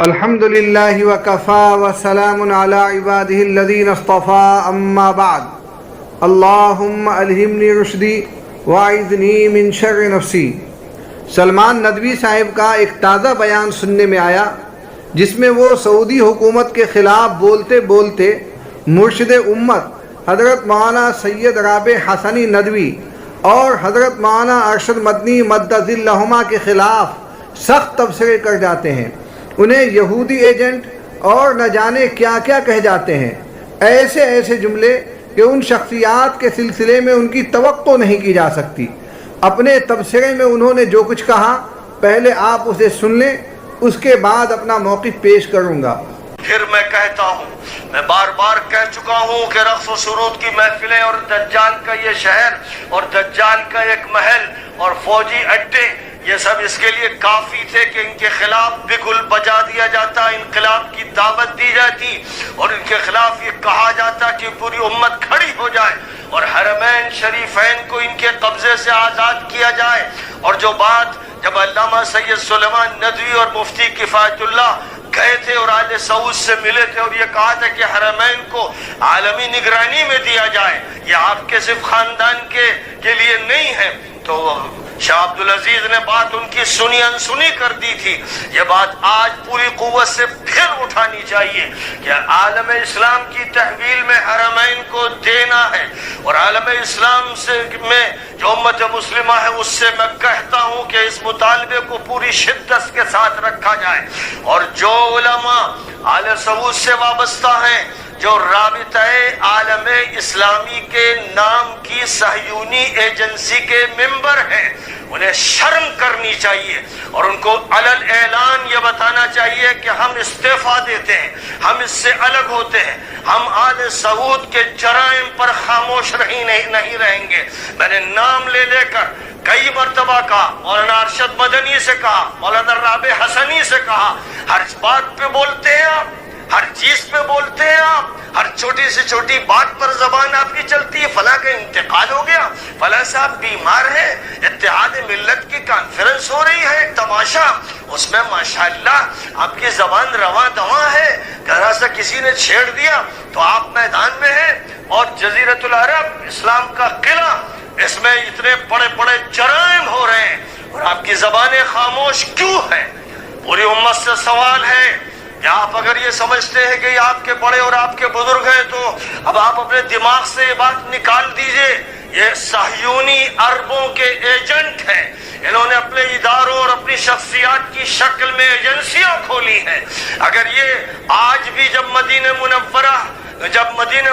الحمد للہ وکفا وسلام علی عبادہ الذین اصطفى اما بعد اللہم الہمنی رشدی واعذنی من شر نفسی۔ سلمان ندوی صاحب کا ایک تازہ بیان سننے میں آیا جس میں وہ سعودی حکومت کے خلاف بولتے بولتے مرشد امت حضرت مولانا سید رابع حسنی ندوی اور حضرت مولانا ارشد مدنی مدد ذلہما کے خلاف سخت تبصرے کر جاتے ہیں، انہیں یہودی ایجنٹ اور نہ جانے کیا کیا کہہ جاتے ہیں، ایسے ایسے جملے کہ ان شخصیات کے سلسلے میں ان کی توقع نہیں کی جا سکتی۔ اپنے تبصرے میں انہوں نے جو کچھ کہا پہلے آپ اسے سن لیں، اس کے بعد اپنا موقف پیش کروں گا۔ پھر میں کہتا ہوں، میں بار بار کہہ چکا ہوں کہ رقص و سرود کی محفلیں اور دجال کا یہ شہر اور دجال کا ایک محل اور فوجی اڈے، یہ سب اس کے لیے کافی تھے کہ ان کے خلاف بگل بجا دیا جاتا، انقلاب کی دعوت دی جاتی اور ان کے خلاف یہ کہا جاتا کہ پوری امت کھڑی ہو جائے اور حرمین شریفین کو ان کے قبضے سے آزاد کیا جائے۔ اور جو بات جب علامہ سید سلیمان ندوی اور مفتی کفایت اللہ گئے تھے اور آل سعود سے ملے تھے اور یہ کہا تھا کہ حرمین کو عالمی نگرانی میں دیا جائے، یہ آپ کے صرف خاندان کے لیے نہیں ہے، تو شاہ عبدالعزیز نے بات ان کی سنی انسنی کر دی تھی۔ یہ بات آج پوری قوت سے پھر اٹھانی چاہیے کہ عالم اسلام کی تحویل میں حرمین کو دینا ہے، اور عالم اسلام میں جو امت مسلمہ ہے اس سے میں کہتا ہوں کہ اس مطالبے کو پوری شدت کے ساتھ رکھا جائے، اور جو علماء آل سعود سے وابستہ ہیں، جو رابطہ عالم اسلامی کے نام کی صہیونی ایجنسی کے ممبر ہیں، انہیں شرم کرنی چاہیے اور ان کو علل اعلان یہ بتانا چاہیے کہ ہم استعفیٰ دیتے ہیں، ہم اس سے الگ ہوتے ہیں، ہم آل سعود کے جرائم پر خاموش نہیں رہیں گے۔ میں نے نام لے لے کر کئی مرتبہ کہا، مولانا ارشد مدنی سے کہا، مولانا رابع حسنی سے کہا، ہر بات پہ بولتے ہیں آپ، ہر چیز پہ بولتے ہیں آپ، ہر چھوٹی سے چھوٹی بات پر زبان آپ کی چلتی ہے، فلاں کا انتقال ہو گیا، فلاں صاحب بیمار ہے، اتحاد ملت کی کانفرنس ہو رہی ہے، تماشا، اس میں ماشاءاللہ آپ کی زبان رواں دواں ہے، ذرا سا کسی نے چھیڑ دیا تو آپ میدان میں ہیں، اور جزیرۃ العرب اسلام کا قلعہ، اس میں اتنے بڑے بڑے جرائم ہو رہے ہیں اور آپ کی زبانیں خاموش کیوں ہیں؟ پوری امت سے سوال ہے کہ آپ اگر یہ سمجھتے ہیں کہ یہ آپ کے بڑے اور آپ کے بزرگ ہیں تو اب آپ اپنے دماغ سے یہ بات نکال دیجئے، یہ صہیونی عربوں کے ایجنٹ ہیں، انہوں نے اپنے اداروں اور اپنی شخصیات کی شکل میں ایجنسیاں کھولی ہیں۔ اگر یہ آج بھی جب مدینہ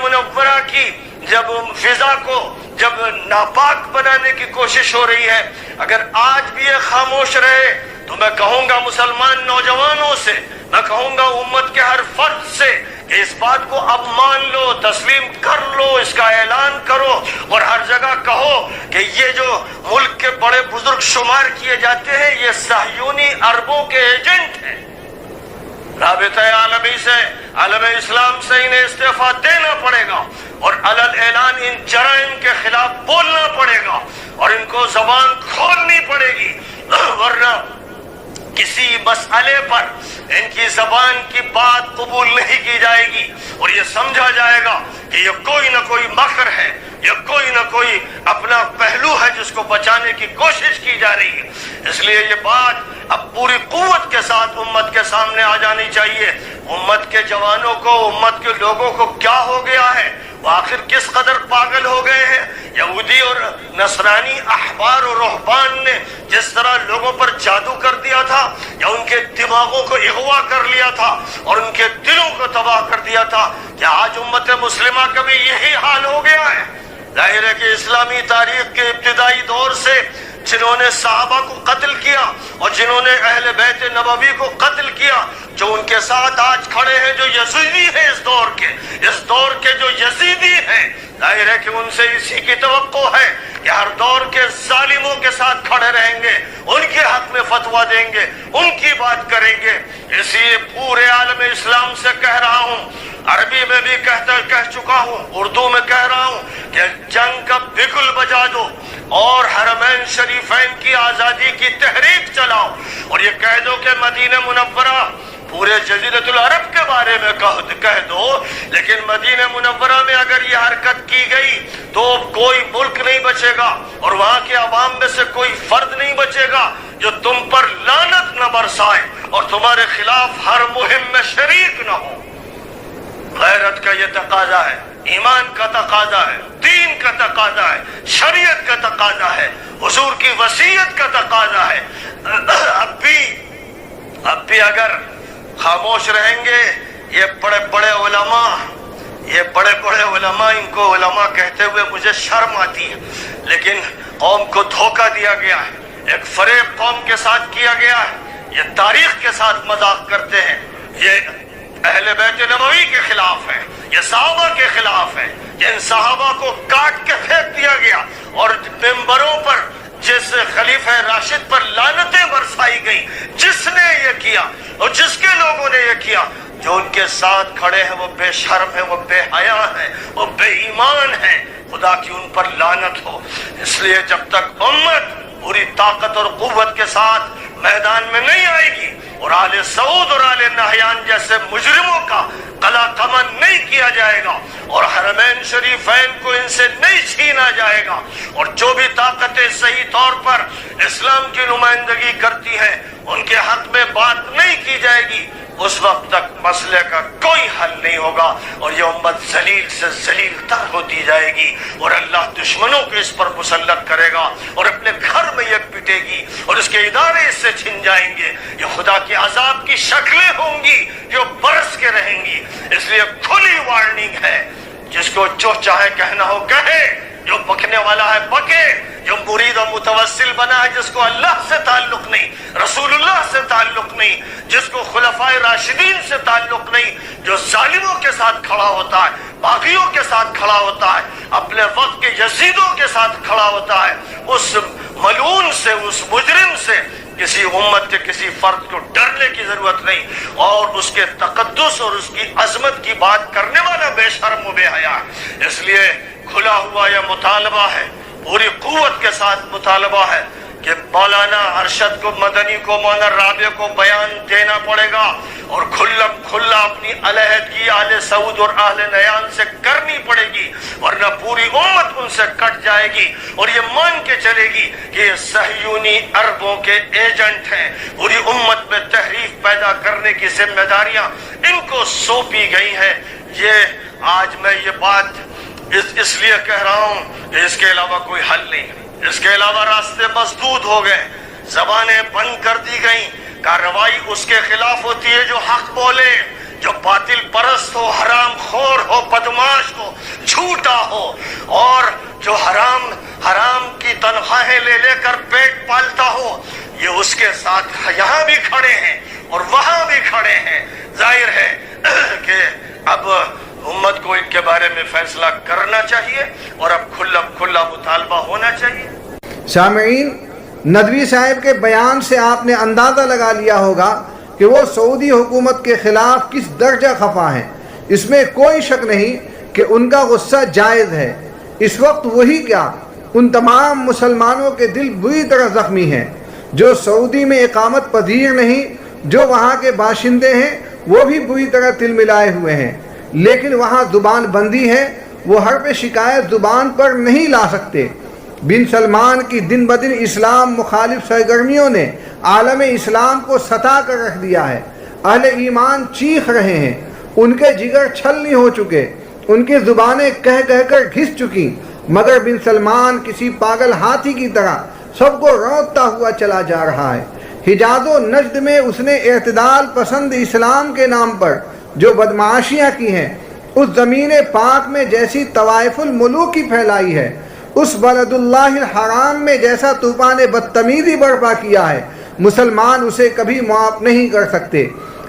منورہ کی جب فضا کو جب ناپاک بنانے کی کوشش ہو رہی ہے، اگر آج بھی یہ خاموش رہے تو میں کہوں گا مسلمان نوجوانوں سے، میں کہوں گا امت کے ہر فرد سے کہ اس بات کو اب مان لو، تسلیم کر لو، اس کا اعلان کرو اور ہر جگہ کہو کہ یہ جو ملک کے بڑے بزرگ شمار کیے جاتے ہیں یہ صہیونی عربوں کے ایجنٹ ہیں۔ رابطہ عالمی سے، عالم اسلام سے انہیں استعفیٰ دینا پڑے گا اور علل اعلان ان جرائم کے خلاف بولنا پڑے گا اور ان کو زبان کھولنی پڑے گی، ورنہ کسی مسئلے پر ان کی زبان کی بات قبول نہیں کی جائے گی اور یہ سمجھا جائے گا کہ یہ کوئی نہ کوئی مکر ہے، یہ کوئی نہ کوئی اپنا پہلو ہے جس کو بچانے کی کوشش کی جا رہی ہے۔ اس لیے یہ بات اب پوری قوت کے ساتھ امت کے سامنے آ جانی چاہیے۔ امت کے جوانوں کو، امت کے لوگوں کو کیا ہو گیا ہے، وہ آخر کس قدر پاگل ہو گئے ہیں؟ یہودی اور نصرانی احبار اور رہبان نے جس طرح لوگوں پر جادو کر دیا تھا یا ان کے دماغوں کو اغوا کر لیا تھا اور ان کے دلوں کو تباہ کر دیا تھا، کیا آج امت مسلمہ کا بھی یہی حال ہو گیا ہے؟ ظاہر ہے کہ اسلامی تاریخ کے ابتدائی دور سے جنہوں نے صحابہ کو قتل کیا اور جنہوں نے اہل بیت نبوی کو قتل کیا، جو ان کے ساتھ آج کھڑے ہیں، جو یزیدی ہیں اس دور کے جو یزیدی ہیں، ظاہر ہے کہ ان سے اسی کی توقع ہے کہ ہر دور کے ظالموں کے ساتھ کھڑے رہیں گے، ان کے حق میں فتویٰ دیں گے، ان کی بات کریں گے۔ اس لیے پورے عالم اسلام سے کہہ رہا ہوں، عربی میں بھی کہہ چکا ہوں، اردو میں کہہ رہا ہوں کہ جنگ کا بگل بجا دو اور حرمین شریفین کی آزادی کی تحریک چلاؤ، اور یہ کہہ دو کہ مدینہ منورہ پورے جزیرۃ العرب کے بارے میں کہہ دو، لیکن مدینہ منورہ میں اگر یہ حرکت کی گئی تو کوئی ملک نہیں بچے گا اور وہاں کے عوام میں سے کوئی فرد نہیں بچے گا جو تم پر لعنت نہ برسائے اور تمہارے خلاف ہر مہم میں شریک نہ ہو۔ غیرت کا یہ تقاضا ہے، ایمان کا تقاضا ہے، دین کا تقاضا ہے، شریعت کا تقاضا ہے، حضور کی وصیت کا تقاضا ہے۔ اب بھی اگر خاموش رہیں گے، یہ بڑے بڑے علماء ان کو علماء کہتے ہوئے مجھے شرم آتی ہے، لیکن قوم کو دھوکہ دیا گیا ہے، ایک فریب قوم کے ساتھ کیا گیا ہے، یہ تاریخ کے ساتھ مذاق کرتے ہیں، یہ اہل بیت نبوی کے خلاف ہے، یہ صحابہ کے خلاف ہے، جن صحابہ کو کاٹ کے پھینک دیا گیا اور ممبروں پر جس خلیفہ راشد پر لعنتیں برسائی گئی، جس نے یہ کیا اور جس کے لوگوں نے یہ کیا، جو ان کے ساتھ کھڑے ہیں وہ بے شرم ہیں، وہ بے حیا ہیں، وہ بے ایمان ہیں، خدا کی ان پر لعنت ہو۔ اس لیے جب تک امت پوری طاقت اور قوت کے ساتھ میدان میں نہیں آئے گی اور آل سعود اور آل نہیان جیسے مجرموں کا قلع قمن نہیں کیا جائے گا اور حرمین شریفین کو ان سے نہیں چھینا جائے گا، اور جو بھی طاقتیں صحیح طور پر اسلام کی نمائندگی کرتی ہیں ان کے حق میں بات نہیں کی جائے گی، اس وقت تک مسئلے کا کوئی حل نہیں ہوگا اور یہ امت ذلیل سے ذلیل تر ہوتی جائے گی اور اللہ دشمنوں کو اس پر مسلط کرے گا اور اپنے گھر میں یہ پٹے گی اور اس کے ادارے اس سے چھن جائیں گے۔ یہ خدا کے عذاب کی شکلیں ہوں گی جو برس کے رہیں گی۔ اس لیے کھلی وارننگ ہے، جس کو جو چاہے کہنا ہو کہے، جو بکنے والا ہے بکے، جو مرید و متوسل بنا ہے جس کو اللہ سے تعلق نہیں، رسول اللہ سے تعلق نہیں، جس کو خلفائے راشدین سے تعلق نہیں، جو ظالموں کے ساتھ کھڑا ہوتا ہے، باغیوں کے ساتھ کھڑا ہوتا ہے، اپنے وقت کے یزیدوں کے ساتھ کھڑا ہوتا ہے، اس ملعون سے، اس مجرم سے کسی امت کے کسی فرد کو ڈرنے کی ضرورت نہیں، اور اس کے تقدس اور اس کی عظمت کی بات کرنے والا بے شرم و بے حیا ہے۔ اس لیے کھلا ہوا یہ مطالبہ ہے، پوری قوت کے ساتھ مطالبہ ہے کہ مولانا ارشد کو، مدنی کو، مولانا رابع کو بیان دینا پڑے گا اور کھلا اپنی علیحدگی آل سعود اور اہل نیان سے کرنی پڑے گی، ورنہ پوری امت ان سے کٹ جائے گی اور یہ مان کے چلے گی کہ یہ صہیونی عربوں کے ایجنٹ ہیں۔ پوری امت میں تحریف پیدا کرنے کی ذمہ داریاں ان کو سونپی گئی ہیں۔ یہ آج میں یہ بات اس لیے کہہ رہا ہوں کہ اس کے علاوہ کوئی حل نہیں، اس کے علاوہ راستے مسدود ہو گئے، زبانیں بند کر دی گئیں، کارروائی اس کے خلاف ہوتی ہے جو حق بولے، جو باطل پرست ہو، حرام خور ہو، بدماش ہو، جھوٹا ہو، اور جو حرام کی تنخواہیں لے لے کر پیٹ پالتا ہو، یہ اس کے ساتھ یہاں بھی کھڑے ہیں اور وہاں بھی کھڑے ہیں۔ ظاہر ہے کہ اب امت کو ان کے بارے میں فیصلہ کرنا چاہیے اور اب کھلا مطالبہ ہونا چاہیے۔ سامعین، ندوی صاحب کے بیان سے آپ نے اندازہ لگا لیا ہوگا کہ وہ سعودی حکومت کے خلاف کس درجہ خفا ہیں۔ اس میں کوئی شک نہیں کہ ان کا غصہ جائز ہے۔ اس وقت وہی کیا، ان تمام مسلمانوں کے دل بری طرح زخمی ہیں جو سعودی میں اقامت پذیر نہیں، جو وہاں کے باشندے ہیں وہ بھی بری طرح تل ملائے ہوئے ہیں، لیکن وہاں زبان بندی ہے، وہ حرف شکایت زبان پر نہیں لا سکتے۔ بن سلمان کی دن بدن اسلام مخالف سرگرمیوں نے عالم اسلام کو ستا کر رکھ دیا ہے۔ اہل ایمان چیخ رہے ہیں، ان کے جگر چھلنی ہو چکے، ان کی زبانیں کہہ کہہ کر گھس چکی، مگر بن سلمان کسی پاگل ہاتھی کی طرح سب کو رونتا ہوا چلا جا رہا ہے۔ حجاز و نجد میں اس نے اعتدال پسند اسلام کے نام پر جو بدمعاشیاں کی ہیں، اس زمین پاک میں جیسی طوائف الملوکی پھیلائی ہے، اس بلد اللہ الحرام میں جیسا طوفان بدتمیزی برپا کیا ہے، مسلمان اسے کبھی معاف نہیں کر سکتے۔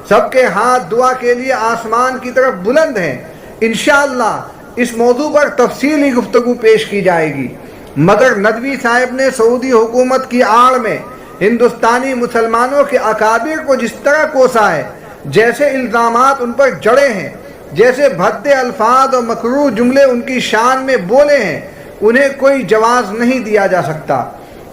سب کے ہاتھ دعا کے لیے آسمان کی طرف بلند ہیں۔ انشاءاللہ اس موضوع پر تفصیلی گفتگو پیش کی جائے گی، مگر ندوی صاحب نے سعودی حکومت کی آڑ میں ہندوستانی مسلمانوں کے اکابر کو جس طرح کوسا ہے، جیسے الزامات ان پر جڑے ہیں، جیسے بھدے الفاظ اور مکروہ جملے ان کی شان میں بولے ہیں، انہیں کوئی جواز نہیں دیا جا سکتا۔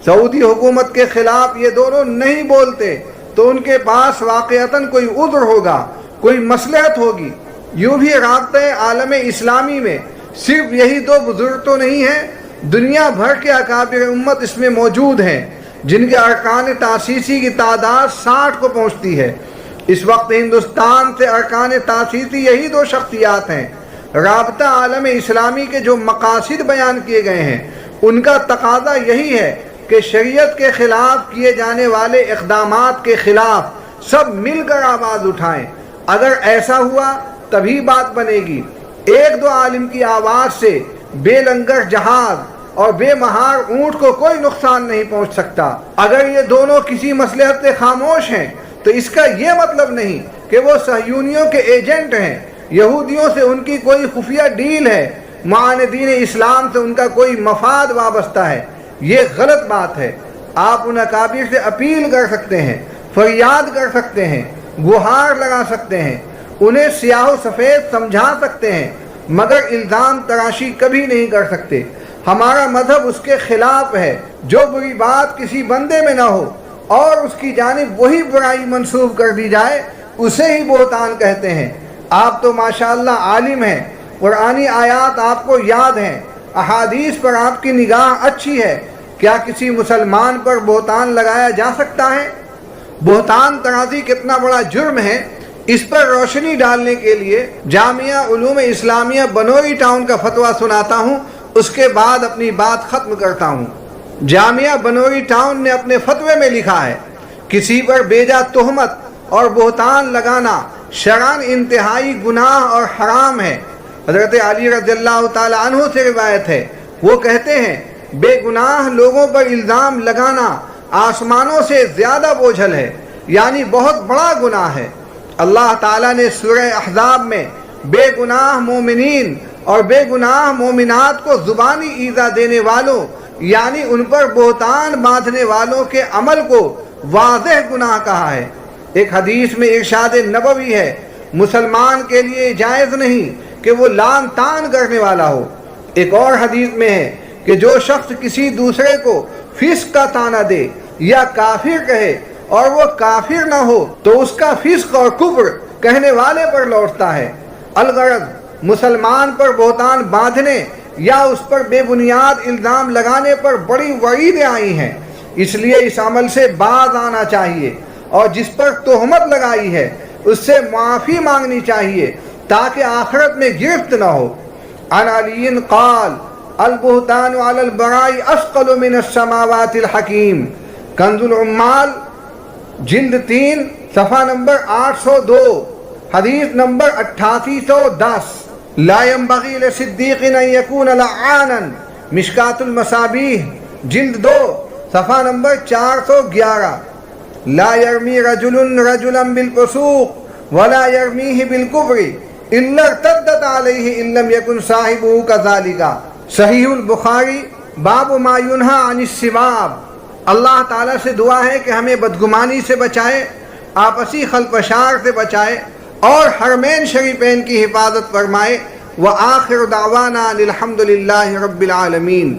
سعودی حکومت کے خلاف یہ دونوں نہیں بولتے تو ان کے پاس واقعتاً کوئی عذر ہوگا، کوئی مصلحت ہوگی۔ یوں بھی رابطۂ عالم اسلامی میں صرف یہی دو بزرگ تو نہیں ہیں، دنیا بھر کے اکابر امت اس میں موجود ہیں، جن کے ارکان تاسیسی کی تعداد 60 کو پہنچتی ہے۔ اس وقت ہندوستان سے ارکان تاسیسی یہی دو شخصیات ہیں۔ رابطہ عالم اسلامی کے جو مقاصد بیان کیے گئے ہیں، ان کا تقاضا یہی ہے کہ شریعت کے خلاف کیے جانے والے اقدامات کے خلاف سب مل کر آواز اٹھائیں۔ اگر ایسا ہوا تبھی بات بنے گی۔ ایک دو عالم کی آواز سے بے لنگر جہاز اور بے مہار اونٹ کو کوئی نقصان نہیں پہنچ سکتا۔ اگر یہ دونوں کسی مصلحت سے خاموش ہیں تو اس کا یہ مطلب نہیں کہ وہ صہیونیوں کے ایجنٹ ہیں، یہودیوں سے ان کی کوئی خفیہ ڈیل ہے، معاندین اسلام سے ان کا کوئی مفاد وابستہ ہے۔ یہ غلط بات ہے۔ آپ ان اکابر سے اپیل کر سکتے ہیں، فریاد کر سکتے ہیں، گہار لگا سکتے ہیں، انہیں سیاہ و سفید سمجھا سکتے ہیں، مگر الزام تراشی کبھی نہیں کر سکتے۔ ہمارا مذہب اس کے خلاف ہے۔ جو بری بات کسی بندے میں نہ ہو اور اس کی جانب وہی برائی منسوب کر دی جائے، اسے ہی بہتان کہتے ہیں۔ آپ تو ماشاءاللہ عالم ہیں، قرآنی آیات آپ کو یاد ہیں، احادیث پر آپ کی نگاہ اچھی ہے۔ کیا کسی مسلمان پر بہتان لگایا جا سکتا ہے؟ بہتان ترازی کتنا بڑا جرم ہے، اس پر روشنی ڈالنے کے لیے جامعہ علوم اسلامیہ بنوری ٹاؤن کا فتویٰ سناتا ہوں، اس کے بعد اپنی بات ختم کرتا ہوں۔ جامعہ بنوری ٹاؤن نے اپنے فتوے میں لکھا ہے، کسی پر بیجا تہمت اور بہتان لگانا شرعاً انتہائی گناہ اور حرام ہے۔ حضرت علی رضی اللہ تعالی عنہ سے روایت ہے، وہ کہتے ہیں بے گناہ لوگوں پر الزام لگانا آسمانوں سے زیادہ بوجھل ہے، یعنی بہت بڑا گناہ ہے۔ اللہ تعالیٰ نے سورہ احزاب میں بے گناہ مومنین اور بے گناہ مومنات کو زبانی ایذا دینے والوں، یعنی ان پر بہتان باندھنے والوں کے عمل کو واضح گناہ کہا ہے۔ ایک حدیث میں ارشاد نبوی ہے، مسلمان کے لیے جائز نہیں کہ وہ لعن طعن کرنے والا ہو۔ ایک اور حدیث میں ہے کہ جو شخص کسی دوسرے کو فسق کا طعنہ دے یا کافر کہے اور وہ کافر نہ ہو تو اس کا فسق اور کفر کہنے والے پر لوٹتا ہے۔ الغرض مسلمان پر بہتان باندھنے یا اس پر بے بنیاد الزام لگانے پر بڑی وعیدیں آئی ہیں، اس لیے اس عمل سے باز آنا چاہیے اور جس پر تہمت لگائی ہے اس سے معافی مانگنی چاہیے تاکہ آخرت میں گرفت نہ ہو۔ عن علی قال البہتان علی البراء اثقل من السماوات الحکیم، کنز العمال جلد 3 صفحہ نمبر 802، حدیث نمبر 8810۔ لا ينبغي لصدیق ان یکون لعانا، مشکات المصابیح جلد 2 صفحہ نمبر 411۔ لا يرمی رجل رجلا بالفسوق ولا يرمیہ بالکفر الا ارتدت علیہ ان لم یکن صاحبہ کذالک۔ صحیح البخاری باب ما ینہی عن السباب۔ اللہ تعالیٰ سے دعا ہے کہ ہمیں بدگمانی سے بچائے، آپسی خلفشار سے بچائے اور حرمین شریفین کی حفاظت فرمائے۔ وآخر دعوانا الحمد للہ رب العالمین۔